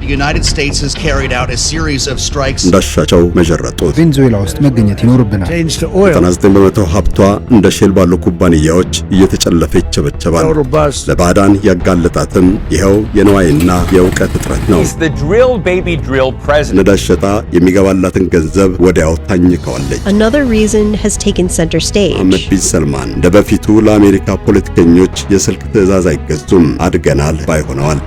the United States has carried out a series of strikes. እንዳሻቸው መጀረጡት ቬኔዙዌላ ውስጥ መገኘት ይኖርብናል። 99% ሀብቷ እንደ ሼል ባሉ ኩባንያዎች እየተጨለፈ ይቸበቸባል። ለባዕዳን ያጋለጣትም ይኸው የነዋይና የእውቀት እጥረት ነው። ነዳጅ ሸጣ የሚገባላትን ገንዘብ ወዲያው ታኝከዋለች። Another reason has taken center stage. መሐመድ ቢን ሰልማን እንደ በፊቱ ለአሜሪካ ፖለቲከኞች የስልክ ትዕዛዝ አይገዙም፣ አድገናል ባይ ሆነዋል።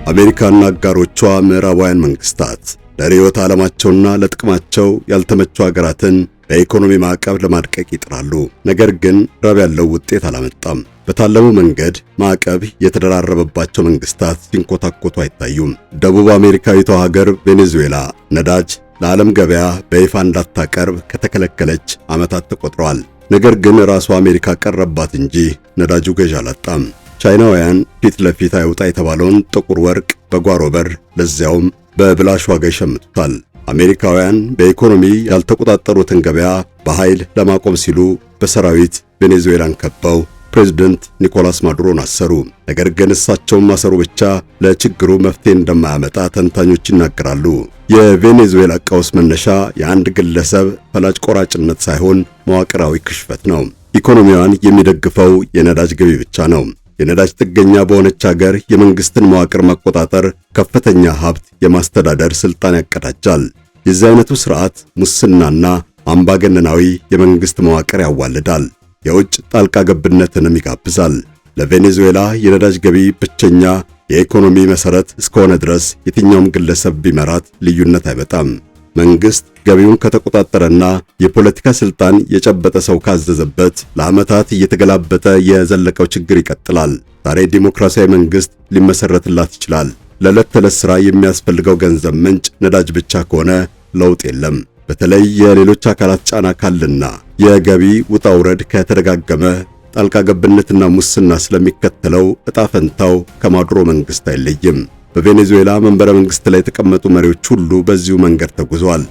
አሜሪካና አጋሮቿ ምዕራባውያን መንግስታት ለርዕዮተ ዓለማቸውና ለጥቅማቸው ያልተመቹ ሀገራትን በኢኮኖሚ ማዕቀብ ለማድቀቅ ይጥራሉ። ነገር ግን ረብ ያለው ውጤት አላመጣም። በታለመው መንገድ ማዕቀብ የተደራረበባቸው መንግስታት ሲንኮታኮቱ አይታዩም። ደቡብ አሜሪካዊቷ ሀገር ቬኔዙዌላ ነዳጅ ለዓለም ገበያ በይፋ እንዳታቀርብ ከተከለከለች ዓመታት ተቆጥረዋል። ነገር ግን ራሷ አሜሪካ ቀረባት እንጂ ነዳጁ ገዥ አላጣም። ቻይናውያን ፊት ለፊት አይውጣ የተባለውን ጥቁር ወርቅ በጓሮ በር ለዚያውም በብላሽ ዋጋ ይሸምቱታል። አሜሪካውያን በኢኮኖሚ ያልተቆጣጠሩትን ገበያ በኃይል ለማቆም ሲሉ በሰራዊት ቬኔዙዌላን ከበው ፕሬዝዳንት ኒኮላስ ማዱሮን አሰሩ። ነገር ግን እሳቸውን ማሰሩ ብቻ ለችግሩ መፍትሄ እንደማያመጣ ተንታኞች ይናገራሉ። የቬኔዙዌላ ቀውስ መነሻ የአንድ ግለሰብ ፈላጭ ቆራጭነት ሳይሆን መዋቅራዊ ክሽፈት ነው። ኢኮኖሚዋን የሚደግፈው የነዳጅ ገቢ ብቻ ነው። የነዳጅ ጥገኛ በሆነች ሀገር የመንግስትን መዋቅር መቆጣጠር ከፍተኛ ሀብት የማስተዳደር ስልጣን ያቀዳጃል። የዚህ አይነቱ ስርዓት ሙስናና አምባገነናዊ የመንግስት መዋቅር ያዋልዳል። የውጭ ጣልቃ ገብነትንም ይጋብዛል። ለቬኔዙዌላ የነዳጅ ገቢ ብቸኛ የኢኮኖሚ መሰረት እስከሆነ ድረስ የትኛውም ግለሰብ ቢመራት ልዩነት አይመጣም። መንግስት ገቢውን ከተቆጣጠረና የፖለቲካ ስልጣን የጨበጠ ሰው ካዘዘበት ለዓመታት እየተገላበጠ የዘለቀው ችግር ይቀጥላል። ዛሬ ዲሞክራሲያዊ መንግስት ሊመሰረትላት ይችላል። ለዕለት ተዕለት ሥራ የሚያስፈልገው ገንዘብ ምንጭ ነዳጅ ብቻ ከሆነ ለውጥ የለም። በተለይ የሌሎች አካላት ጫና ካለና የገቢ ውጣ ውረድ ከተደጋገመ ጣልቃ ገብነትና ሙስና ስለሚከተለው ዕጣ ፈንታው ከማዱሮ መንግስት አይለይም። በቬኔዙዌላ መንበረ መንግስት ላይ የተቀመጡ መሪዎች ሁሉ በዚሁ መንገድ ተጉዘዋል።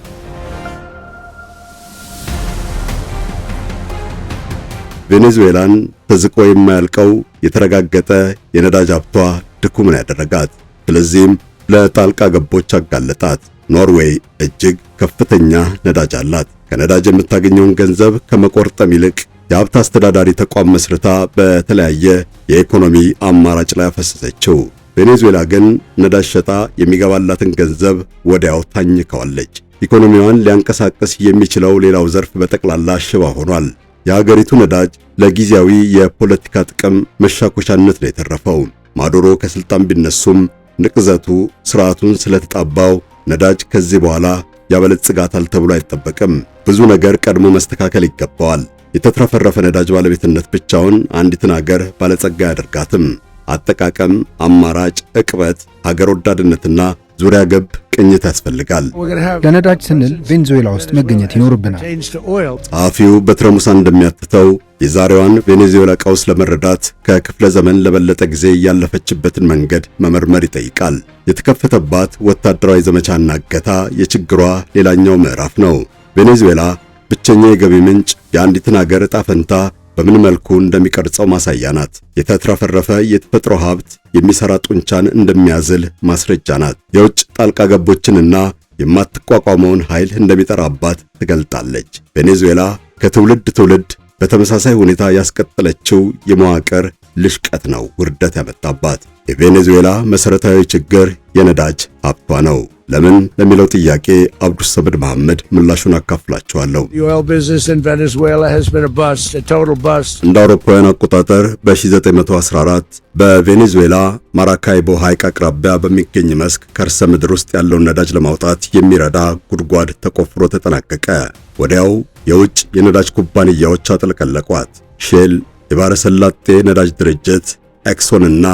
ቬኔዙዌላን ተዝቆ የማያልቀው የተረጋገጠ የነዳጅ ሀብቷ ድኩምን ያደረጋት፣ ስለዚህም ለጣልቃ ገቦች አጋለጣት። ኖርዌይ እጅግ ከፍተኛ ነዳጅ አላት። ከነዳጅ የምታገኘውን ገንዘብ ከመቆርጠም ይልቅ የሀብት አስተዳዳሪ ተቋም መስርታ በተለያየ የኢኮኖሚ አማራጭ ላይ አፈሰሰችው። ቬኔዙዌላ ግን ነዳጅ ሸጣ የሚገባላትን ገንዘብ ወዲያው ታኝከዋለች። ኢኮኖሚዋን ሊያንቀሳቅስ የሚችለው ሌላው ዘርፍ በጠቅላላ ሽባ ሆኗል። የሀገሪቱ ነዳጅ ለጊዜያዊ የፖለቲካ ጥቅም መሻኮሻነት ነው የተረፈው። ማዱሮ ከስልጣን ቢነሱም ንቅዘቱ ስርዓቱን ስለተጣባው ነዳጅ ከዚህ በኋላ ያበለጽጋታል ተብሎ አይጠበቅም። ብዙ ነገር ቀድሞ መስተካከል ይገባዋል። የተትረፈረፈ ነዳጅ ባለቤትነት ብቻውን አንዲትን ሀገር ባለጸጋ ያደርጋትም። አጠቃቀም፣ አማራጭ፣ ዕቅበት፣ ሀገር ወዳድነትና ዙሪያ ገብ ቅኝት ያስፈልጋል። ለነዳጅ ስንል ቬኔዙዌላ ውስጥ መገኘት ይኖርብናል። ጸሐፊው በትረ ሙሳ እንደሚያትተው የዛሬዋን ቬኔዙዌላ ቀውስ ለመረዳት ከክፍለ ዘመን ለበለጠ ጊዜ ያለፈችበትን መንገድ መመርመር ይጠይቃል። የተከፈተባት ወታደራዊ ዘመቻና እገታ የችግሯ ሌላኛው ምዕራፍ ነው። ቬኔዙዌላ ብቸኛ የገቢ ምንጭ የአንዲትን ሀገር ዕጣ ፈንታ በምን መልኩ እንደሚቀርጸው ማሳያ ናት። የተትረፈረፈ የተፈጥሮ ሀብት የሚሰራ ጡንቻን እንደሚያዝል ማስረጃ ናት። የውጭ ጣልቃ ገቦችንና የማትቋቋመውን ኃይል እንደሚጠራባት ትገልጣለች። ቬኔዙዌላ ከትውልድ ትውልድ በተመሳሳይ ሁኔታ ያስቀጠለችው የመዋቅር ልሽቀት ነው ውርደት ያመጣባት። የቬኔዙዌላ መሰረታዊ ችግር የነዳጅ ሀብቷ ነው። ለምን ለሚለው ጥያቄ አብዱስ ሰመድ መሐመድ ምላሹን አካፍላችኋለሁ። እንደ አውሮፓውያን አቆጣጠር በ1914 በቬኔዙዌላ ማራካይቦ ሐይቅ አቅራቢያ በሚገኝ መስክ ከርሰ ምድር ውስጥ ያለውን ነዳጅ ለማውጣት የሚረዳ ጉድጓድ ተቆፍሮ ተጠናቀቀ። ወዲያው የውጭ የነዳጅ ኩባንያዎች አጥለቀለቋት። ሼል፣ የባሕረ ሰላጤ ነዳጅ ድርጅት፣ ኤክሶንና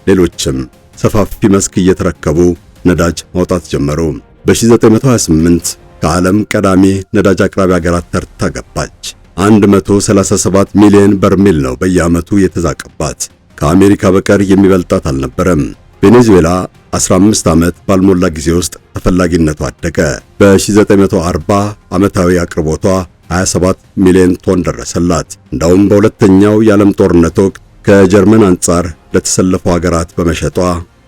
ሌሎችም ሰፋፊ መስክ እየተረከቡ ነዳጅ ማውጣት ጀመሩ። በ1928 ከዓለም ቀዳሚ ነዳጅ አቅራቢ ሀገራት ተርታ ገባች። 137 ሚሊዮን በርሜል ነው በየዓመቱ የተዛቀባት። ከአሜሪካ በቀር የሚበልጣት አልነበረም። ቬኔዙዌላ 15 ዓመት ባልሞላ ጊዜ ውስጥ ተፈላጊነቷ አደገ። በ1940 ዓመታዊ አቅርቦቷ 27 ሚሊዮን ቶን ደረሰላት። እንዳውም በሁለተኛው የዓለም ጦርነት ወቅት ከጀርመን አንጻር ለተሰለፉ ሀገራት በመሸጧ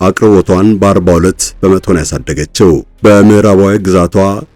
አቅርቦቷን በ42 በመቶ ነው ያሳደገችው። በምዕራባዊ ግዛቷ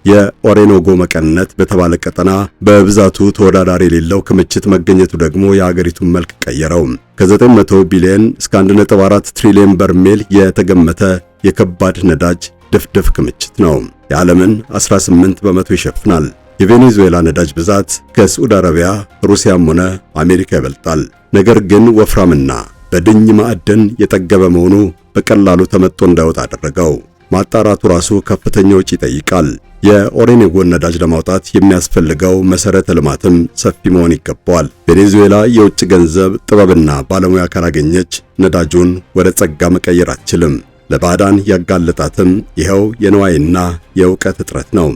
የኦሬኖጎ መቀነት በተባለ ቀጠና በብዛቱ ተወዳዳሪ የሌለው ክምችት መገኘቱ ደግሞ የሀገሪቱን መልክ ቀየረው። ከ900 ቢሊዮን እስከ 1.4 ትሪሊዮን በርሜል የተገመተ የከባድ ነዳጅ ድፍድፍ ክምችት ነው። የዓለምን 18 በመቶ ይሸፍናል። የቬኔዙዌላ ነዳጅ ብዛት ከሳዑዲ አረቢያ፣ ሩሲያም ሆነ አሜሪካ ይበልጣል። ነገር ግን ወፍራምና በድኝ ማዕድን የጠገበ መሆኑ በቀላሉ ተመጥቶ እንዳይወጣ አደረገው። ማጣራቱ ራሱ ከፍተኛ ወጪ ይጠይቃል። የኦሬኖጎን ነዳጅ ለማውጣት የሚያስፈልገው መሰረተ ልማትም ሰፊ መሆን ይገባዋል። ቬኔዙዌላ የውጭ ገንዘብ ጥበብና ባለሙያ ካላገኘች ነዳጁን ወደ ጸጋ መቀየር አትችልም። ለባዕዳን ያጋለጣትም ይኸው የንዋይና የእውቀት እጥረት ነው።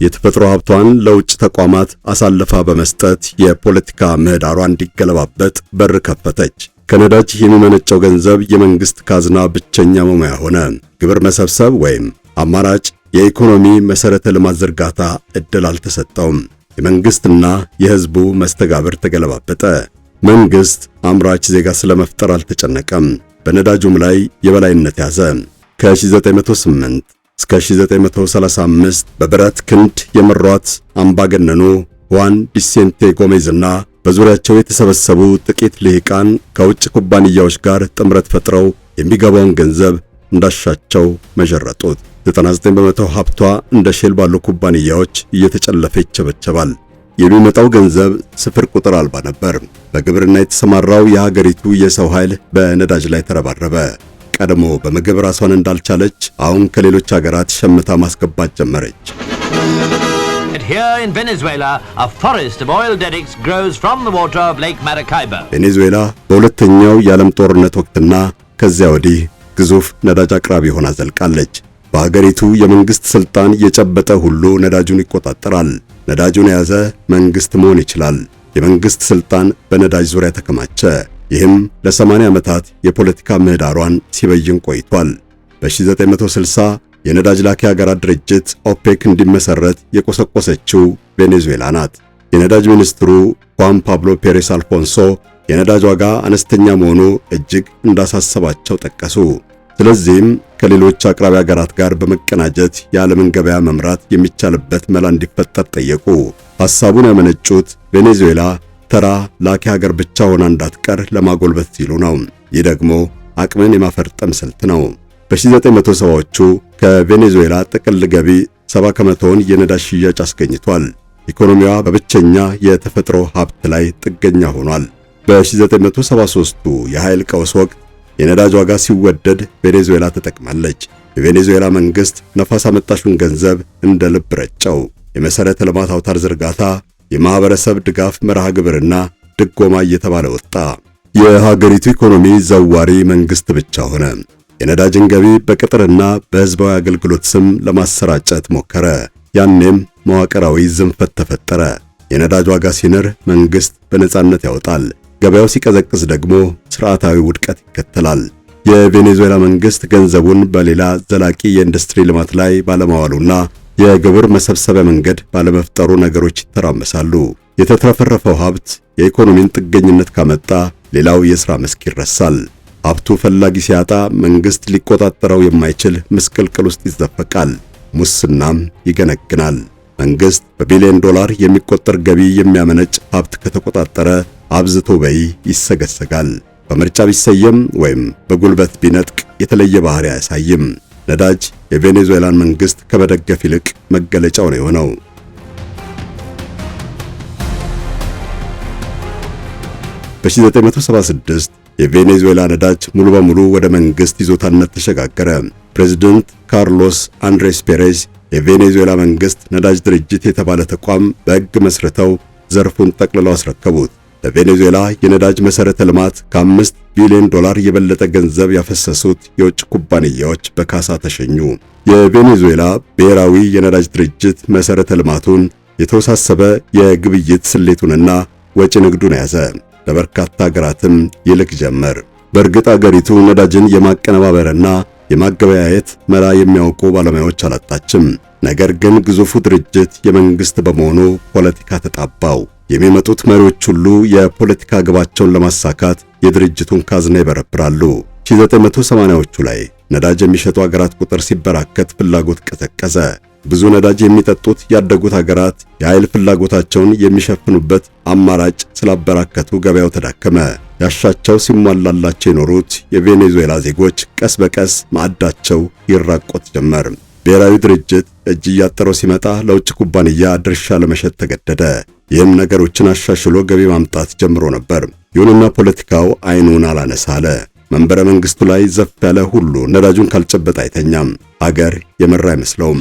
የተፈጥሮ ሀብቷን ለውጭ ተቋማት አሳልፋ በመስጠት የፖለቲካ ምህዳሯ እንዲገለባበጥ በር ከፈተች። ከነዳጅ የሚመነጨው ገንዘብ የመንግስት ካዝና ብቸኛ መሙያ ሆነ። ግብር መሰብሰብ ወይም አማራጭ የኢኮኖሚ መሰረተ ልማት ዝርጋታ ዕድል አልተሰጠውም። የመንግስትና የህዝቡ መስተጋብር ተገለባበጠ። መንግስት አምራች ዜጋ ስለመፍጠር አልተጨነቀም። በነዳጁም ላይ የበላይነት ያዘ። ከ1908 እስከ 1935 በብረት ክንድ የመሯት አምባገነኑ ሁዋን ቪሴንቴ ጎሜዝና በዙሪያቸው የተሰበሰቡ ጥቂት ልሂቃን ከውጭ ኩባንያዎች ጋር ጥምረት ፈጥረው የሚገባውን ገንዘብ እንዳሻቸው መጀረጡት። 99 በመቶ ሀብቷ እንደ ሼል ባሉ ኩባንያዎች እየተጨለፈ ይቸበቸባል። የሚመጣው ገንዘብ ስፍር ቁጥር አልባ ነበር። በግብርና የተሰማራው የሀገሪቱ የሰው ኃይል በነዳጅ ላይ ተረባረበ። ቀድሞ በምግብ ራሷን እንዳልቻለች አሁን ከሌሎች ሀገራት ሸምታ ማስገባት ጀመረች። Here in Venezuela, a forest of oil derricks grows from the water of Lake Maracaibo. ቬኔዙዌላ በሁለተኛው የዓለም ጦርነት ወቅትና ከዚያ ወዲህ ግዙፍ ነዳጅ አቅራቢ ሆና ዘልቃለች። በሀገሪቱ የመንግስት ስልጣን የጨበጠ ሁሉ ነዳጁን ይቆጣጠራል። ነዳጁን የያዘ መንግስት መሆን ይችላል። የመንግስት ስልጣን በነዳጅ ዙሪያ ተከማቸ። ይህም ለ80 ዓመታት የፖለቲካ ምህዳሯን ሲበይን ቆይቷል። በ1960 የነዳጅ ላኪ ሀገራት ድርጅት ኦፔክ እንዲመሰረት የቆሰቆሰችው ቬኔዙዌላ ናት። የነዳጅ ሚኒስትሩ ሁዋን ፓብሎ ፔሬስ አልፎንሶ የነዳጅ ዋጋ አነስተኛ መሆኑ እጅግ እንዳሳሰባቸው ጠቀሱ። ስለዚህም ከሌሎች አቅራቢ ሀገራት ጋር በመቀናጀት የዓለምን ገበያ መምራት የሚቻልበት መላ እንዲፈጠር ጠየቁ። ሐሳቡን ያመነጩት ቬኔዙዌላ ተራ ላኪ ሀገር ብቻ ሆና እንዳትቀር ለማጎልበት ሲሉ ነው። ይህ ደግሞ አቅምን የማፈርጠም ስልት ነው። በ1970ዎቹ ከቬኔዙዌላ ጥቅል ገቢ 70 ከመቶውን የነዳጅ ሽያጭ አስገኝቷል። ኢኮኖሚዋ በብቸኛ የተፈጥሮ ሀብት ላይ ጥገኛ ሆኗል። በ1973ቱ የኃይል ቀውስ ወቅት የነዳጅ ዋጋ ሲወደድ ቬኔዙዌላ ተጠቅማለች። የቬኔዙዌላ መንግስት ነፋስ አመጣሹን ገንዘብ እንደ ልብ ረጨው። የመሰረተ ልማት አውታር ዝርጋታ፣ የማህበረሰብ ድጋፍ መርሃ ግብርና ድጎማ እየተባለ ወጣ። የሀገሪቱ ኢኮኖሚ ዘዋሪ መንግስት ብቻ ሆነ። የነዳጅን ገቢ በቅጥርና በህዝባዊ አገልግሎት ስም ለማሰራጨት ሞከረ። ያኔም መዋቅራዊ ዝንፈት ተፈጠረ። የነዳጅ ዋጋ ሲንር መንግስት በነጻነት ያወጣል። ገበያው ሲቀዘቅዝ ደግሞ ስርዓታዊ ውድቀት ይከተላል። የቬኔዙዌላ መንግስት ገንዘቡን በሌላ ዘላቂ የኢንዱስትሪ ልማት ላይ ባለማዋሉና የግብር መሰብሰቢያ መንገድ ባለመፍጠሩ ነገሮች ይተራመሳሉ። የተትረፈረፈው ሀብት የኢኮኖሚን ጥገኝነት ካመጣ ሌላው የሥራ መስክ ይረሳል። ሀብቱ ፈላጊ ሲያጣ መንግስት ሊቆጣጠረው የማይችል ምስቅልቅል ውስጥ ይዘፈቃል። ሙስናም ይገነግናል። መንግስት በቢሊዮን ዶላር የሚቆጠር ገቢ የሚያመነጭ ሀብት ከተቆጣጠረ አብዝቶ በይ ይሰገሰጋል። በምርጫ ቢሰየም ወይም በጉልበት ቢነጥቅ የተለየ ባህሪ አያሳይም። ነዳጅ የቬኔዙዌላን መንግስት ከመደገፍ ይልቅ መገለጫው ነው የሆነው። በ1976 የቬኔዙዌላ ነዳጅ ሙሉ በሙሉ ወደ መንግስት ይዞታነት ተሸጋገረ። ፕሬዝዳንት ካርሎስ አንድሬስ ፔሬዝ የቬኔዙዌላ መንግስት ነዳጅ ድርጅት የተባለ ተቋም በሕግ መስርተው ዘርፉን ጠቅልለው አስረከቡት። ለቬኔዙዌላ የነዳጅ መሰረተ ልማት ከ5 ቢሊዮን ዶላር የበለጠ ገንዘብ ያፈሰሱት የውጭ ኩባንያዎች በካሳ ተሸኙ። የቬኔዙዌላ ብሔራዊ የነዳጅ ድርጅት መሰረተ ልማቱን የተወሳሰበ የግብይት ስሌቱንና ወጪ ንግዱን ያዘ። ለበርካታ ሀገራትም ይልክ ጀመር። በእርግጥ አገሪቱ ነዳጅን የማቀነባበርና የማገበያየት መላ የሚያውቁ ባለሙያዎች አላጣችም። ነገር ግን ግዙፉ ድርጅት የመንግስት በመሆኑ ፖለቲካ ተጣባው። የሚመጡት መሪዎች ሁሉ የፖለቲካ ግባቸውን ለማሳካት የድርጅቱን ካዝና ይበረብራሉ። 1980ዎቹ ላይ ነዳጅ የሚሸጡ ሀገራት ቁጥር ሲበራከት ፍላጎት ቀዘቀዘ። ብዙ ነዳጅ የሚጠጡት ያደጉት ሀገራት የኃይል ፍላጎታቸውን የሚሸፍኑበት አማራጭ ስላበራከቱ ገበያው ተዳከመ። ያሻቸው ሲሟላላቸው የኖሩት የቬኔዙዌላ ዜጎች ቀስ በቀስ ማዕዳቸው ይራቆት ጀመር። ብሔራዊ ድርጅት እጅ እያጠረው ሲመጣ ለውጭ ኩባንያ ድርሻ ለመሸጥ ተገደደ። ይህም ነገሮችን አሻሽሎ ገቢ ማምጣት ጀምሮ ነበር። ይሁንና ፖለቲካው አይኑን አላነሳ አለ። መንበረ መንግስቱ ላይ ዘፍ ያለ ሁሉ ነዳጁን ካልጨበጠ አይተኛም። አገር የመራ አይመስለውም።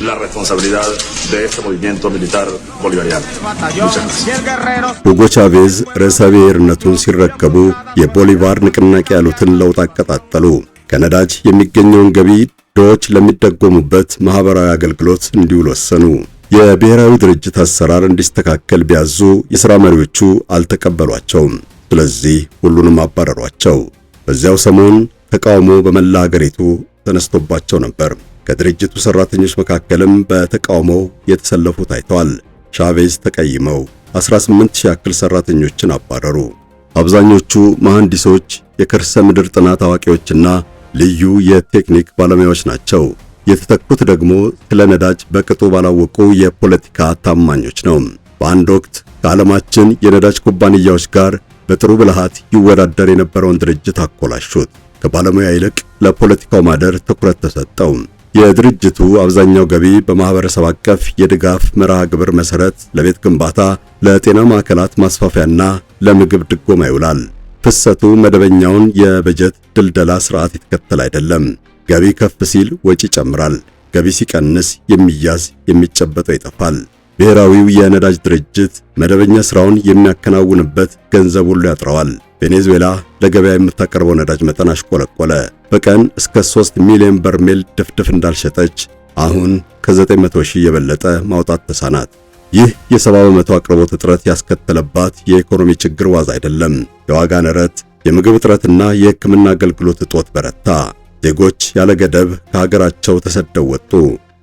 ሁጎ ቻቬዝ ርዕሰ ብሔርነቱን ሲረከቡ የቦሊቫር ንቅናቄ ያሉትን ለውጥ አቀጣጠሉ። ከነዳጅ የሚገኘውን ገቢ ድሆች ለሚደጎሙበት ማህበራዊ አገልግሎት እንዲውል ወሰኑ። የብሔራዊ ድርጅት አሰራር እንዲስተካከል ቢያዙ የሥራ መሪዎቹ አልተቀበሏቸውም። ስለዚህ ሁሉንም አባረሯቸው። በዚያው ሰሞን ተቃውሞ በመላ ሀገሪቱ ተነስቶባቸው ነበር። ከድርጅቱ ሰራተኞች መካከልም በተቃውሞው የተሰለፉ ታይተዋል። ቻቬዝ ተቀይመው 18000 ያክል ሰራተኞችን አባረሩ። አብዛኞቹ መሐንዲሶች፣ የከርሰ ምድር ጥናት አዋቂዎችና ልዩ የቴክኒክ ባለሙያዎች ናቸው። የተተኩት ደግሞ ስለ ነዳጅ በቅጡ ባላወቁ የፖለቲካ ታማኞች ነው። በአንድ ወቅት ከዓለማችን የነዳጅ ኩባንያዎች ጋር በጥሩ ብልሃት ይወዳደር የነበረውን ድርጅት አኮላሹት። ከባለሙያ ይልቅ ለፖለቲካው ማደር ትኩረት ተሰጠው። የድርጅቱ አብዛኛው ገቢ በማህበረሰብ አቀፍ የድጋፍ መርሃ ግብር መሰረት ለቤት ግንባታ፣ ለጤና ማዕከላት ማስፋፊያና ለምግብ ድጎማ ይውላል። ፍሰቱ መደበኛውን የበጀት ድልደላ ስርዓት የተከተለ አይደለም። ገቢ ከፍ ሲል ወጪ ይጨምራል። ገቢ ሲቀንስ የሚያዝ የሚጨበጠው ይጠፋል። ብሔራዊው የነዳጅ ድርጅት መደበኛ ስራውን የሚያከናውንበት ገንዘብ ሁሉ ያጥረዋል። ቬኔዙዌላ ለገበያ የምታቀርበው ነዳጅ መጠን አሽቆለቆለ። በቀን እስከ 3 ሚሊዮን በርሜል ድፍድፍ እንዳልሸጠች አሁን ከ900,000 የበለጠ ማውጣት ተሳናት። ይህ የ70 በመቶ አቅርቦት እጥረት ያስከተለባት የኢኮኖሚ ችግር ዋዛ አይደለም። የዋጋ ንረት፣ የምግብ እጥረትና የሕክምና አገልግሎት እጦት በረታ። ዜጎች ያለ ገደብ ከሀገራቸው ተሰደው ወጡ።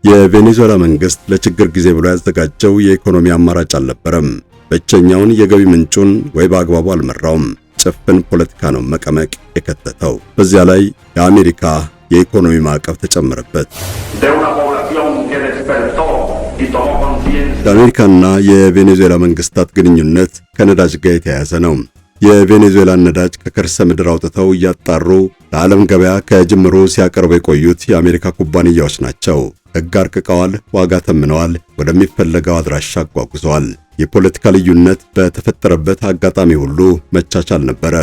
የቬኔዙዌላ መንግስት ለችግር ጊዜ ብሎ ያዘጋጀው የኢኮኖሚ አማራጭ አልነበረም። ብቸኛውን የገቢ ምንጩን ወይ በአግባቡ አልመራውም። ጭፍን ፖለቲካ ነው መቀመቅ የከተተው። በዚያ ላይ የአሜሪካ የኢኮኖሚ ማዕቀብ ተጨመረበት። የአሜሪካና የቬኔዙዌላ መንግስታት ግንኙነት ከነዳጅ ጋር የተያያዘ ነው። የቬኔዙዌላን ነዳጅ ከከርሰ ምድር አውጥተው እያጣሩ ለዓለም ገበያ ከጅምሩ ሲያቀርቡ የቆዩት የአሜሪካ ኩባንያዎች ናቸው። ሕግ አርቅቀዋል፣ ዋጋ ተምነዋል፣ ወደሚፈለገው አድራሻ አጓጉዘዋል። የፖለቲካ ልዩነት በተፈጠረበት አጋጣሚ ሁሉ መቻቻል ነበረ።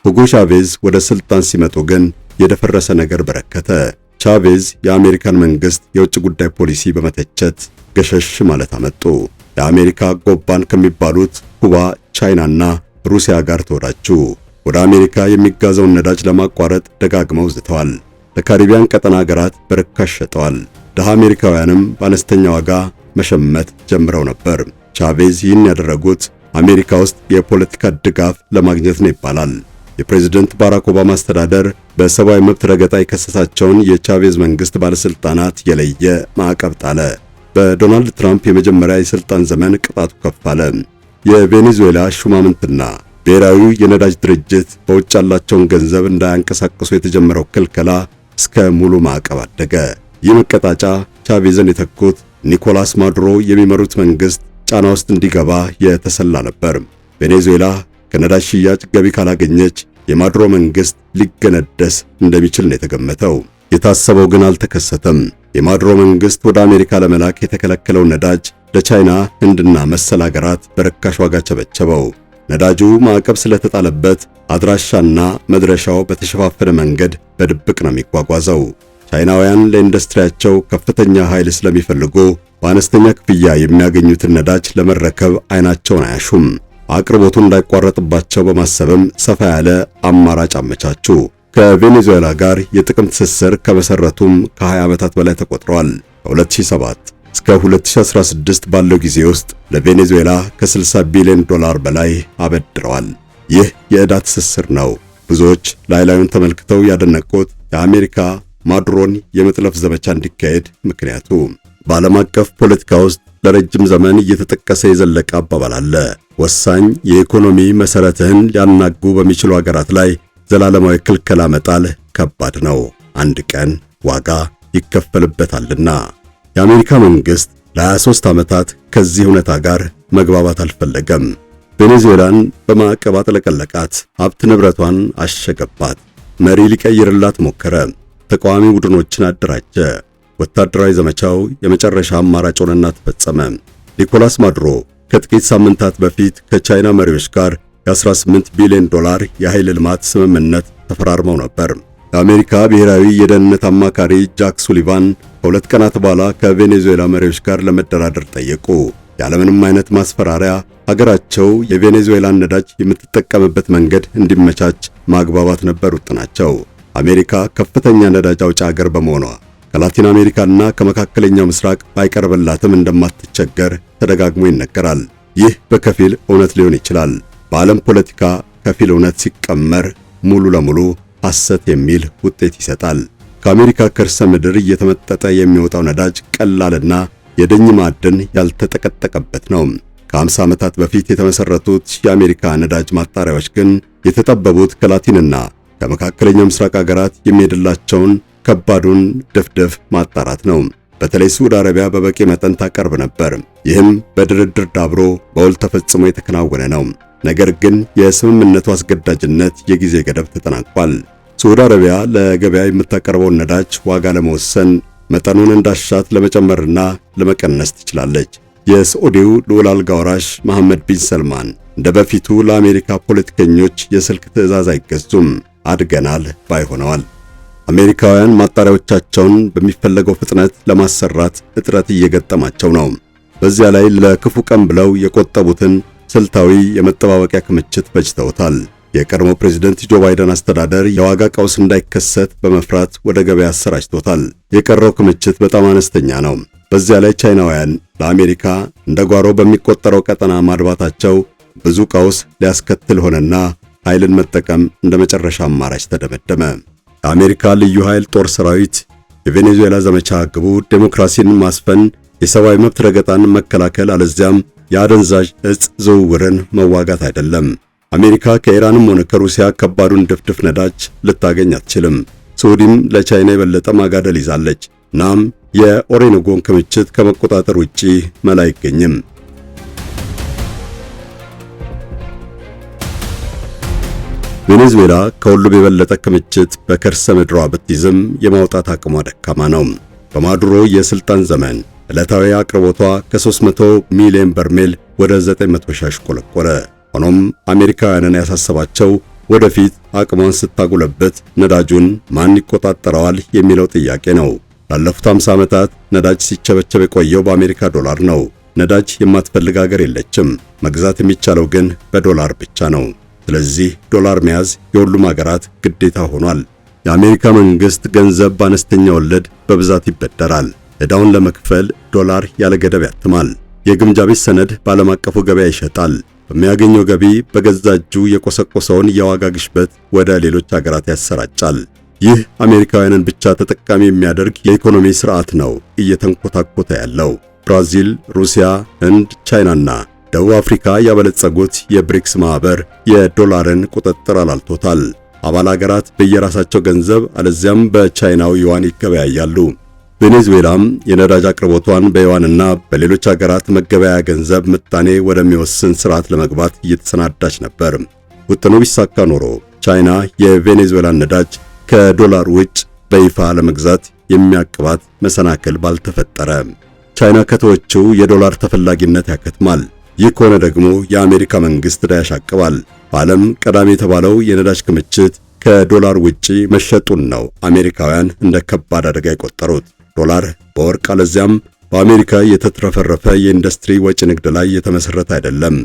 ሁጎ ቻቬዝ ወደ ስልጣን ሲመጡ ግን የደፈረሰ ነገር በረከተ። ቻቬዝ የአሜሪካን መንግስት የውጭ ጉዳይ ፖሊሲ በመተቸት ገሸሽ ማለት አመጡ። የአሜሪካ ጎባን ከሚባሉት ኩባ፣ ቻይናና ሩሲያ ጋር ተወዳጁ። ወደ አሜሪካ የሚጋዘውን ነዳጅ ለማቋረጥ ደጋግመው ዝተዋል። ለካሪቢያን ቀጠና ሀገራት በርካሽ ሸጠዋል። ደሃ አሜሪካውያንም በአነስተኛ ዋጋ መሸመት ጀምረው ነበር። ቻቬዝ ይህን ያደረጉት አሜሪካ ውስጥ የፖለቲካ ድጋፍ ለማግኘት ነው ይባላል። የፕሬዝዳንት ባራክ ኦባማ አስተዳደር በሰብአዊ መብት ረገጣ የከሰሳቸውን የቻቬዝ መንግስት ባለስልጣናት የለየ ማዕቀብ ጣለ። በዶናልድ ትራምፕ የመጀመሪያ የስልጣን ዘመን ቅጣቱ ከፍ አለ። የቬኔዙዌላ ሹማምንትና ብሔራዊው የነዳጅ ድርጅት በውጭ ያላቸውን ገንዘብ እንዳያንቀሳቅሱ የተጀመረው ክልከላ እስከ ሙሉ ማዕቀብ አደገ። ይህ መቀጣጫ ቻቬዝን የተኩት ኒኮላስ ማዱሮ የሚመሩት መንግስት ጫና ውስጥ እንዲገባ የተሰላ ነበር። ቬኔዙዌላ ከነዳጅ ሽያጭ ገቢ ካላገኘች የማዱሮ መንግስት ሊገነደስ እንደሚችል ነው የተገመተው። የታሰበው ግን አልተከሰተም። የማዱሮ መንግስት ወደ አሜሪካ ለመላክ የተከለከለው ነዳጅ ለቻይና፣ ህንድና መሰል ሀገራት በርካሽ ዋጋ ቸበቸበው። ነዳጁ ማዕቀብ ስለተጣለበት አድራሻና መድረሻው በተሸፋፈነ መንገድ በድብቅ ነው የሚጓጓዘው። ቻይናውያን ለኢንዱስትሪያቸው ከፍተኛ ኃይል ስለሚፈልጉ በአነስተኛ ክፍያ የሚያገኙትን ነዳጅ ለመረከብ አይናቸውን አያሹም። አቅርቦቱ እንዳይቋረጥባቸው በማሰብም ሰፋ ያለ አማራጭ አመቻቹ። ከቬኔዙዌላ ጋር የጥቅም ትስስር ከመሰረቱም ከ20 ዓመታት በላይ ተቆጥረዋል። ከ2007 እስከ 2016 ባለው ጊዜ ውስጥ ለቬኔዙዌላ ከ60 ቢሊዮን ዶላር በላይ አበድረዋል። ይህ የዕዳ ትስስር ነው ብዙዎች ላይላዩን ተመልክተው ያደነቁት የአሜሪካ ማዱሮን የመጥለፍ ዘመቻ እንዲካሄድ ምክንያቱ። በዓለም አቀፍ ፖለቲካ ውስጥ ለረጅም ዘመን እየተጠቀሰ የዘለቀ አባባል አለ። ወሳኝ የኢኮኖሚ መሰረትህን ሊያናጉ በሚችሉ ሀገራት ላይ ዘላለማዊ ክልከላ መጣል ከባድ ነው፣ አንድ ቀን ዋጋ ይከፈልበታልና። የአሜሪካ መንግስት ለ23 ዓመታት ከዚህ እውነታ ጋር መግባባት አልፈለገም። ቬኔዙዌላን በማዕቀብ አጥለቀለቃት፣ ሀብት ንብረቷን አሸገባት፣ መሪ ሊቀይርላት ሞከረ፣ ተቃዋሚ ቡድኖችን አደራጀ። ወታደራዊ ዘመቻው የመጨረሻ አማራጭ ሆነና ተፈጸመ። ኒኮላስ ማዱሮ ከጥቂት ሳምንታት በፊት ከቻይና መሪዎች ጋር የ18 ቢሊዮን ዶላር የኃይል ልማት ስምምነት ተፈራርመው ነበር። የአሜሪካ ብሔራዊ የደህንነት አማካሪ ጃክ ሱሊቫን ከሁለት ቀናት በኋላ ከቬኔዙዌላ መሪዎች ጋር ለመደራደር ጠየቁ። ያለምንም አይነት ማስፈራሪያ ሀገራቸው የቬኔዙዌላን ነዳጅ የምትጠቀምበት መንገድ እንዲመቻች ማግባባት ነበር ውጥናቸው። አሜሪካ ከፍተኛ ነዳጅ አውጪ ሀገር በመሆኗ ከላቲን አሜሪካና ከመካከለኛው ምስራቅ ባይቀርብላትም እንደማትቸገር ተደጋግሞ ይነገራል። ይህ በከፊል እውነት ሊሆን ይችላል። በዓለም ፖለቲካ ከፊል እውነት ሲቀመር ሙሉ ለሙሉ ሐሰት የሚል ውጤት ይሰጣል። ከአሜሪካ ከርሰ ምድር እየተመጠጠ የሚወጣው ነዳጅ ቀላልና የደኝ ማዕድን ያልተጠቀጠቀበት ነው። ከ50 ዓመታት በፊት የተመሰረቱት የአሜሪካ ነዳጅ ማጣሪያዎች ግን የተጠበቡት ከላቲንና ከመካከለኛው ምስራቅ ሀገራት የሚሄድላቸውን ከባዱን ድፍድፍ ማጣራት ነው። በተለይ ሳዑዲ አረቢያ በበቂ መጠን ታቀርብ ነበር። ይህም በድርድር ዳብሮ በውል ተፈጽሞ የተከናወነ ነው። ነገር ግን የስምምነቱ አስገዳጅነት የጊዜ ገደብ ተጠናቋል። ሳዑዲ አረቢያ ለገበያ የምታቀርበውን ነዳጅ ዋጋ ለመወሰን መጠኑን እንዳሻት ለመጨመርና ለመቀነስ ትችላለች። የሳዑዲው ልዑል አልጋ ወራሽ መሐመድ ቢን ሰልማን እንደ በፊቱ ለአሜሪካ ፖለቲከኞች የስልክ ትዕዛዝ አይገዙም፣ አድገናል ባይ ሆነዋል። አሜሪካውያን ማጣሪያዎቻቸውን በሚፈለገው ፍጥነት ለማሰራት እጥረት እየገጠማቸው ነው። በዚያ ላይ ለክፉ ቀን ብለው የቆጠቡትን ስልታዊ የመጠባበቂያ ክምችት በጅተውታል። የቀድሞ ፕሬዝደንት ጆ ባይደን አስተዳደር የዋጋ ቀውስ እንዳይከሰት በመፍራት ወደ ገበያ አሰራጭቶታል። የቀረው ክምችት በጣም አነስተኛ ነው። በዚያ ላይ ቻይናውያን ለአሜሪካ እንደ ጓሮ በሚቆጠረው ቀጠና ማድባታቸው ብዙ ቀውስ ሊያስከትል ሆነና ኃይልን መጠቀም እንደ መጨረሻ አማራጭ ተደመደመ። የአሜሪካ ልዩ ኃይል ጦር ሰራዊት የቬኔዙዌላ ዘመቻ ግቡ ዴሞክራሲን ማስፈን፣ የሰብአዊ መብት ረገጣን መከላከል አለዚያም የአደንዛዥ እጽ ዝውውርን መዋጋት አይደለም። አሜሪካ ከኢራንም ሆነ ከሩሲያ ከባዱን ድፍድፍ ነዳጅ ልታገኝ አትችልም። ሳዑዲም ለቻይና የበለጠ ማጋደል ይዛለች። እናም የኦሬኖጎን ክምችት ከመቆጣጠር ውጪ መላ አይገኝም። ቬኔዙዌላ ከሁሉም የበለጠ ክምችት በከርሰ ምድሯ ብትይዝም የማውጣት አቅሟ ደካማ ነው። በማዱሮ የስልጣን ዘመን ዕለታዊ አቅርቦቷ ከ300 ሚሊዮን በርሜል ወደ 900 ሺህ አሽቆለቆለ። ሆኖም አሜሪካውያንን ያሳሰባቸው ወደፊት አቅሟን ስታጎለበት ነዳጁን ማን ይቆጣጠረዋል የሚለው ጥያቄ ነው። ላለፉት 50 ዓመታት ነዳጅ ሲቸበቸብ የቆየው በአሜሪካ ዶላር ነው። ነዳጅ የማትፈልግ ሀገር የለችም። መግዛት የሚቻለው ግን በዶላር ብቻ ነው። ስለዚህ ዶላር መያዝ የሁሉም ሀገራት ግዴታ ሆኗል። የአሜሪካ መንግስት ገንዘብ በአነስተኛ ወለድ በብዛት ይበደራል። ዕዳውን ለመክፈል ዶላር ያለ ገደብ ያትማል። የግምጃ ቤት ሰነድ በዓለም አቀፉ ገበያ ይሸጣል። በሚያገኘው ገቢ በገዛ እጁ የቆሰቆሰውን የዋጋ ግሽበት ወደ ሌሎች ሀገራት ያሰራጫል። ይህ አሜሪካውያንን ብቻ ተጠቃሚ የሚያደርግ የኢኮኖሚ ስርዓት ነው እየተንኮታኮተ ያለው። ብራዚል፣ ሩሲያ፣ ህንድ፣ ቻይናና ደቡብ አፍሪካ ያበለጸጉት የብሪክስ ማህበር የዶላርን ቁጥጥር አላልቶታል። አባል ሀገራት በየራሳቸው ገንዘብ አለዚያም በቻይናው ዩዋን ይገበያያሉ። ቬኔዙዌላም የነዳጅ አቅርቦቷን በዩዋንና በሌሎች ሀገራት መገበያያ ገንዘብ ምጣኔ ወደሚወስን ስርዓት ለመግባት እየተሰናዳች ነበር። ውጥኑ ቢሳካ ኖሮ ቻይና የቬኔዙዌላን ነዳጅ ከዶላር ውጭ በይፋ ለመግዛት የሚያቅባት መሰናክል ባልተፈጠረ። ቻይና ከተወችው የዶላር ተፈላጊነት ያከትማል። ይህ ከሆነ ደግሞ የአሜሪካ መንግስት ዕዳ ያሻቅባል። በዓለም ቀዳሚ የተባለው የነዳጅ ክምችት ከዶላር ውጪ መሸጡን ነው አሜሪካውያን እንደ ከባድ አደጋ የቆጠሩት። ዶላር በወርቅ አለዚያም በአሜሪካ የተትረፈረፈ የኢንዱስትሪ ወጪ ንግድ ላይ የተመሰረተ አይደለም።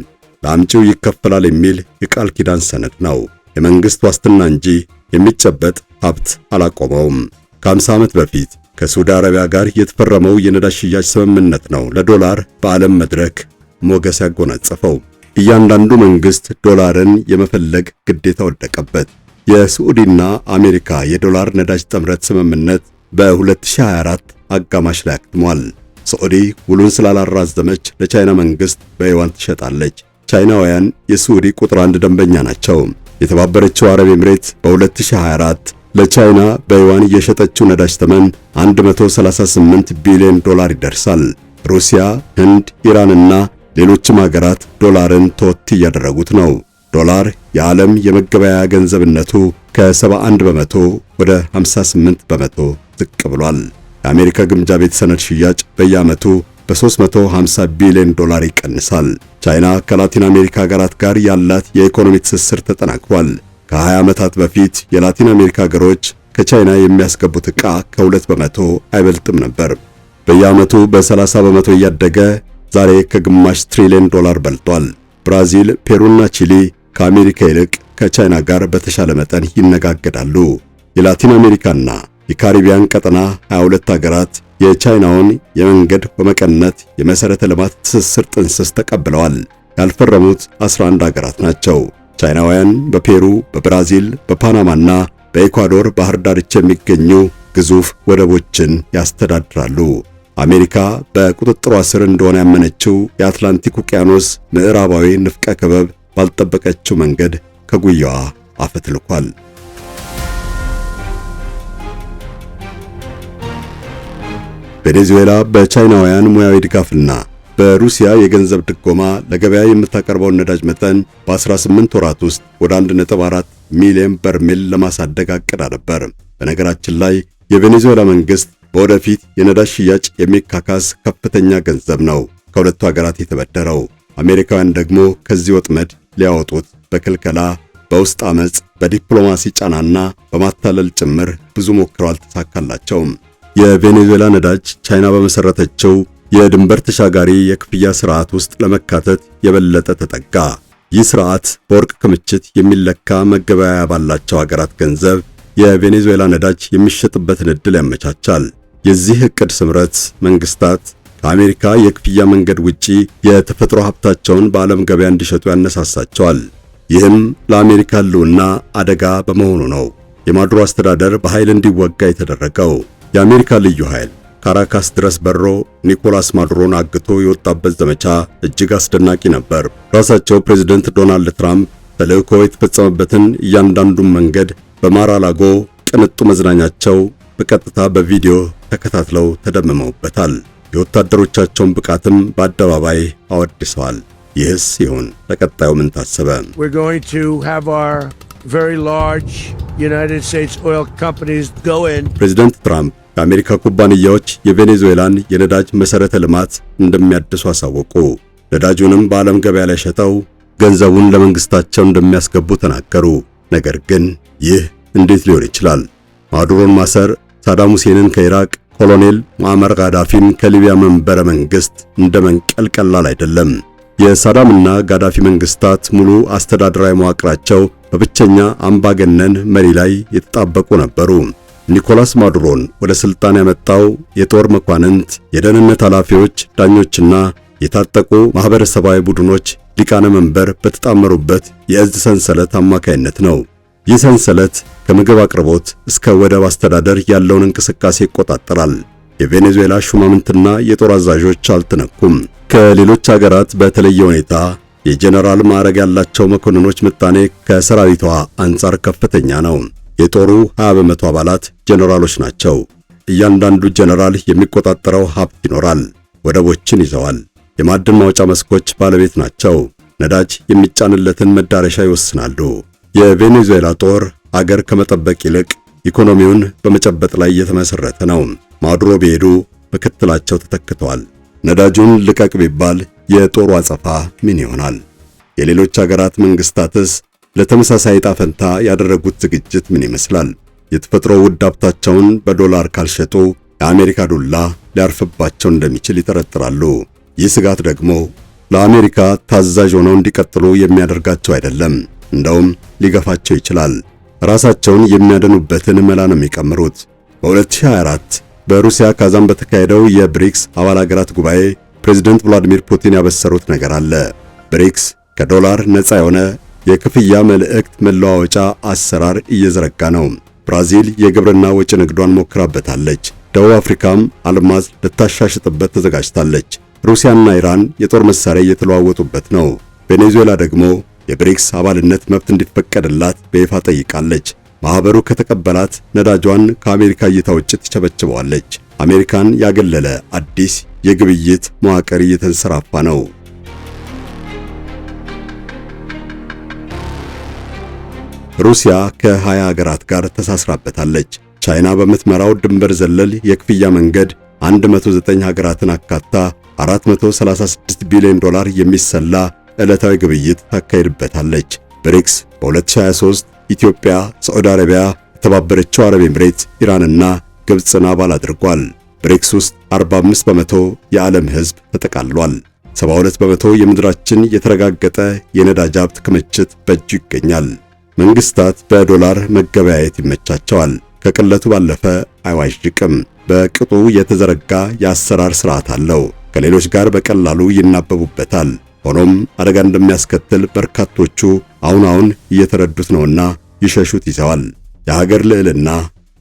ለአምጪው ይከፈላል የሚል የቃል ኪዳን ሰነድ ነው። የመንግስት ዋስትና እንጂ የሚጨበጥ ሀብት አላቆመውም። ከ50 ዓመት በፊት ከሳዑዲ አረቢያ ጋር የተፈረመው የነዳጅ ሽያጭ ስምምነት ነው ለዶላር በዓለም መድረክ ሞገስ ያጎናጸፈው። እያንዳንዱ መንግስት ዶላርን የመፈለግ ግዴታ ወደቀበት። የሳዑዲና አሜሪካ የዶላር ነዳጅ ጥምረት ስምምነት በ2024 አጋማሽ ላይ አክትሟል። ሳዑዲ ውሉን ስላላራዘመች ለቻይና መንግስት በዩዋን ትሸጣለች። ቻይናውያን የሳዑዲ ቁጥር 1 ደንበኛ ናቸው። የተባበረችው አረብ ኤምሬት በ2024 ለቻይና በዩዋን የሸጠችው ነዳጅ ተመን 138 ቢሊዮን ዶላር ይደርሳል። ሩሲያ፣ ህንድ፣ ኢራንና ሌሎችም ሀገራት ዶላርን ተወት እያደረጉት ነው። ዶላር የዓለም የመገበያያ ገንዘብነቱ ከ71 በመቶ ወደ 58 በመቶ ዝቅ ብሏል። የአሜሪካ ግምጃ ቤት ሰነድ ሽያጭ በየዓመቱ በ350 ቢሊዮን ዶላር ይቀንሳል። ቻይና ከላቲን አሜሪካ ሀገራት ጋር ያላት የኢኮኖሚ ትስስር ተጠናክሯል። ከ20 ዓመታት በፊት የላቲን አሜሪካ ሀገሮች ከቻይና የሚያስገቡት ዕቃ ከ2 በመቶ አይበልጥም ነበር። በየዓመቱ በ30 በመቶ እያደገ ዛሬ ከግማሽ ትሪሊዮን ዶላር በልጧል። ብራዚል፣ ፔሩና ቺሊ ከአሜሪካ ይልቅ ከቻይና ጋር በተሻለ መጠን ይነጋገዳሉ። የላቲን አሜሪካና የካሪቢያን ቀጠና 22 ሀገራት የቻይናውን የመንገድ በመቀነት የመሠረተ ልማት ትስስር ጥንስስ ተቀብለዋል። ያልፈረሙት 11 ሀገራት ናቸው። ቻይናውያን በፔሩ፣ በብራዚል፣ በፓናማና በኢኳዶር ባህር ዳርቻ የሚገኙ ግዙፍ ወደቦችን ያስተዳድራሉ። አሜሪካ በቁጥጥሯ ስር እንደሆነ ያመነችው የአትላንቲክ ውቅያኖስ ምዕራባዊ ንፍቀ ክበብ ባልጠበቀችው መንገድ ከጉያዋ አፈትልኳል። ቬኔዙዌላ በቻይናውያን ሙያዊ ድጋፍና በሩሲያ የገንዘብ ድጎማ ለገበያ የምታቀርበውን ነዳጅ መጠን በ18 ወራት ውስጥ ወደ 1.4 ሚሊዮን በርሜል ለማሳደግ አቅዳ ነበር። በነገራችን ላይ የቬኔዙዌላ መንግስት በወደፊት የነዳጅ ሽያጭ የሚካካስ ከፍተኛ ገንዘብ ነው ከሁለቱ ሀገራት የተበደረው። አሜሪካውያን ደግሞ ከዚህ ወጥመድ ሊያወጡት በክልከላ፣ በውስጥ አመጽ፣ በዲፕሎማሲ ጫናና በማታለል ጭምር ብዙ ሞክረው አልተሳካላቸውም። የቬኔዙዌላ ነዳጅ ቻይና በመሰረተችው የድንበር ተሻጋሪ የክፍያ ስርዓት ውስጥ ለመካተት የበለጠ ተጠጋ። ይህ ስርዓት በወርቅ ክምችት የሚለካ መገበያያ ባላቸው ሀገራት ገንዘብ የቬኔዙዌላ ነዳጅ የሚሸጥበትን ዕድል ያመቻቻል። የዚህ ዕቅድ ስምረት መንግስታት ከአሜሪካ የክፍያ መንገድ ውጪ የተፈጥሮ ሀብታቸውን በዓለም ገበያ እንዲሸጡ ያነሳሳቸዋል። ይህም ለአሜሪካ ሕልውና አደጋ በመሆኑ ነው የማዱሮ አስተዳደር በኃይል እንዲወጋ የተደረገው። የአሜሪካ ልዩ ኃይል ካራካስ ድረስ በሮ ኒኮላስ ማዱሮን አግቶ የወጣበት ዘመቻ እጅግ አስደናቂ ነበር። ራሳቸው ፕሬዝዳንት ዶናልድ ትራምፕ ተልእኮ የተፈጸመበትን እያንዳንዱን መንገድ በማራላጎ ቅንጡ መዝናኛቸው በቀጥታ በቪዲዮ ተከታትለው ተደምመውበታል። የወታደሮቻቸውን ብቃትም በአደባባይ አወድሰዋል። ይህስ ሲሆን ለቀጣዩ ምን ታሰበ? We're going to have our very large United States oil companies go in. ፕሬዝዳንት ትራምፕ የአሜሪካ ኩባንያዎች የቬኔዙዌላን የነዳጅ መሠረተ ልማት እንደሚያድሱ አሳወቁ። ነዳጁንም በዓለም ገበያ ላይ ሸጠው ገንዘቡን ለመንግስታቸው እንደሚያስገቡ ተናገሩ። ነገር ግን ይህ እንዴት ሊሆን ይችላል? ማዱሮን ማሰር ሳዳም ሁሴንን ከኢራቅ፣ ኮሎኔል ሙአመር ጋዳፊን ከሊቢያ መንበረ መንግስት እንደ መንቀል ቀላል አይደለም። የሳዳምና ጋዳፊ መንግስታት ሙሉ አስተዳደራዊ መዋቅራቸው በብቸኛ አምባገነን መሪ ላይ የተጣበቁ ነበሩ። ኒኮላስ ማዱሮን ወደ ስልጣን ያመጣው የጦር መኳንንት፣ የደህንነት ኃላፊዎች፣ ዳኞችና የታጠቁ ማህበረሰባዊ ቡድኖች ሊቃነ መንበር በተጣመሩበት የእዝ ሰንሰለት አማካይነት ነው። ይህ ሰንሰለት ከምግብ አቅርቦት እስከ ወደብ አስተዳደር ያለውን እንቅስቃሴ ይቆጣጠራል። የቬኔዙዌላ ሹማምንትና የጦር አዛዦች አልተነኩም። ከሌሎች ሀገራት በተለየ ሁኔታ የጀነራል ማዕረግ ያላቸው መኮንኖች ምጣኔ ከሰራዊቷ አንጻር ከፍተኛ ነው። የጦሩ 20 በመቶ አባላት ጀነራሎች ናቸው። እያንዳንዱ ጀነራል የሚቆጣጠረው ሀብት ይኖራል። ወደቦችን ይዘዋል። የማዕድን ማውጫ መስኮች ባለቤት ናቸው። ነዳጅ የሚጫንለትን መዳረሻ ይወስናሉ። የቬኔዙዌላ ጦር አገር ከመጠበቅ ይልቅ ኢኮኖሚውን በመጨበጥ ላይ የተመሰረተ ነው። ማዱሮ ቢሄዱ ምክትላቸው ተተክተዋል። ነዳጁን ልቀቅ ቢባል የጦሩ አጸፋ ምን ይሆናል? የሌሎች ሀገራት መንግስታትስ ለተመሳሳይ ዕጣ ፈንታ ያደረጉት ዝግጅት ምን ይመስላል? የተፈጥሮ ውድ ሀብታቸውን በዶላር ካልሸጡ የአሜሪካ ዱላ ሊያርፍባቸው እንደሚችል ይጠረጥራሉ። ይህ ስጋት ደግሞ ለአሜሪካ ታዛዥ ሆነው እንዲቀጥሉ የሚያደርጋቸው አይደለም። እንደውም ሊገፋቸው ይችላል። ራሳቸውን የሚያደኑበትን መላ ነው የሚቀምሩት። በ2024 በሩሲያ ካዛን በተካሄደው የብሪክስ አባል ሀገራት ጉባኤ ፕሬዝዳንት ቭላዲሚር ፑቲን ያበሰሩት ነገር አለ። ብሪክስ ከዶላር ነፃ የሆነ የክፍያ መልእክት መለዋወጫ አሰራር እየዘረጋ ነው። ብራዚል የግብርና ወጪ ንግዷን ሞክራበታለች። ደቡብ አፍሪካም አልማዝ ልታሻሽጥበት ተዘጋጅታለች። ሩሲያና ኢራን የጦር መሳሪያ እየተለዋወጡበት ነው። ቬኔዙዌላ ደግሞ የብሪክስ አባልነት መብት እንዲፈቀድላት በይፋ ጠይቃለች። ማህበሩ ከተቀበላት ነዳጇን ከአሜሪካ እይታ ውጭ ትቸበችበዋለች። አሜሪካን ያገለለ አዲስ የግብይት መዋቅር እየተንሰራፋ ነው። ሩሲያ ከ20 ሀገራት ጋር ተሳስራበታለች። ቻይና በምትመራው ድንበር ዘለል የክፍያ መንገድ 109 ሀገራትን አካታ 436 ቢሊዮን ዶላር የሚሰላ ዕለታዊ ግብይት ታካሂድበታለች። ብሪክስ በ2023 ኢትዮጵያ፣ ሳዑዲ አረቢያ፣ የተባበረችው አረብ ኤምሬት፣ ኢራንና ግብፅን አባል አድርጓል። ብሪክስ ውስጥ 45 በመቶ የዓለም ሕዝብ ተጠቃልሏል። 72 በመቶ የምድራችን የተረጋገጠ የነዳጅ ሀብት ክምችት በእጁ ይገኛል። መንግስታት በዶላር መገበያየት ይመቻቸዋል። ከቅለቱ ባለፈ አይዋዥቅም። በቅጡ የተዘረጋ የአሰራር ስርዓት አለው። ከሌሎች ጋር በቀላሉ ይናበቡበታል። ሆኖም አደጋ እንደሚያስከትል በርካቶቹ አሁን እየተረዱት ነውና ይሸሹት ይዘዋል። የሀገር ልዕልና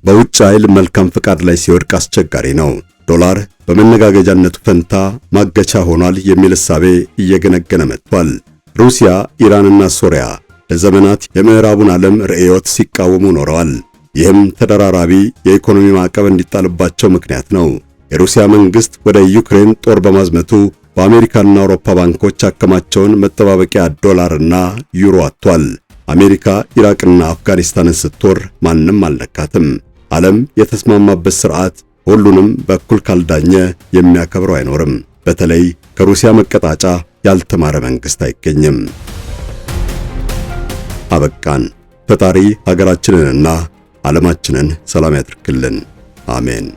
በውጭ ኃይል መልካም ፍቃድ ላይ ሲወድቅ አስቸጋሪ ነው። ዶላር በመነጋገጃነቱ ፈንታ ማገቻ ሆኗል የሚል እሳቤ እየገነገነ መጥቷል። ሩሲያ፣ ኢራንና ሶሪያ ለዘመናት የምዕራቡን ዓለም ርዕዮት ሲቃወሙ ኖረዋል። ይህም ተደራራቢ የኢኮኖሚ ማዕቀብ እንዲጣልባቸው ምክንያት ነው። የሩሲያ መንግስት ወደ ዩክሬን ጦር በማዝመቱ በአሜሪካና አውሮፓ ባንኮች ያከማቸውን መጠባበቂያ ዶላርና ዩሮ አጥቷል። አሜሪካ ኢራቅና አፍጋኒስታንን ስትወር ማንም አልነካትም። ዓለም የተስማማበት ስርዓት ሁሉንም በኩል ካልዳኘ የሚያከብረው አይኖርም። በተለይ ከሩሲያ መቀጣጫ ያልተማረ መንግስት አይገኝም። አበቃን። ፈጣሪ ሀገራችንንና ዓለማችንን ሰላም ያድርግልን። አሜን።